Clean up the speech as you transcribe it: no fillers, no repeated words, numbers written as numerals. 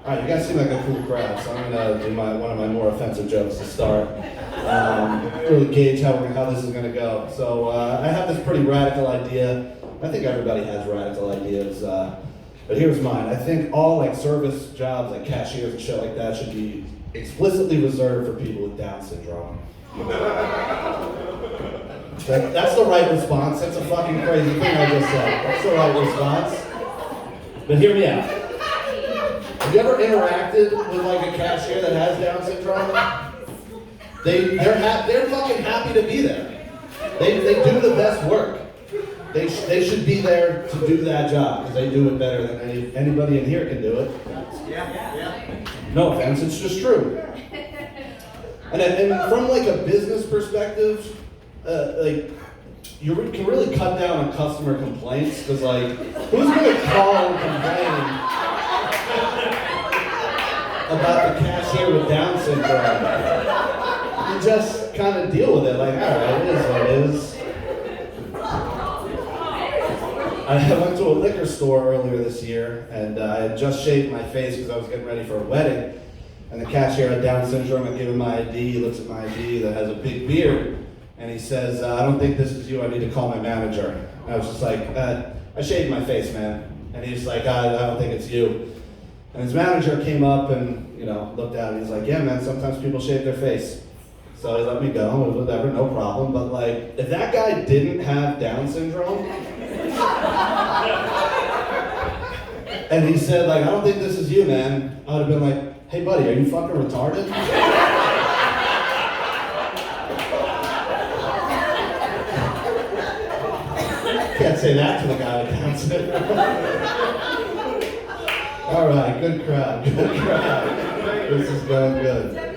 All right, you guys seem like a cool crowd, so I'm gonna do one of my more offensive jokes to start. Really gauge how this is gonna go. So I have this pretty radical idea. I think everybody has radical ideas, but here's mine. I think all like service jobs, like cashiers and shit like that, should be explicitly reserved for people with Down syndrome. That's the right response. That's a fucking crazy thing I just said. That's the right response. But hear me out. Have you ever interacted with like a cashier that has Down syndrome? They're fucking happy to be there. They do the best work. They should be there to do that job because they do it better than anybody in here can do it. Yeah. No offense, it's just true. And from like a business perspective, like you can really cut down on customer complaints because like who's gonna call and complain about the cashier with Down syndrome? You just kind of deal with it, like, all right, it is what it is. I went to a liquor store earlier this year, and I had just shaved my face because I was getting ready for a wedding, and the cashier had Down syndrome. I give him my ID, he looks at my ID that has a big beard, and he says, I don't think this is you, I need to call my manager. And I was just like, I shaved my face, man. And he's like, I don't think it's you. And his manager came up and, looked at it. He's like, yeah, man, sometimes people shave their face. So he let me go, whatever, no problem. But like, if that guy didn't have Down syndrome, and he said like, I don't think this is you, man, I would have been like, hey buddy, are you fucking retarded? Can't say that to the guy with Down syndrome. All right, good crowd. This is going good.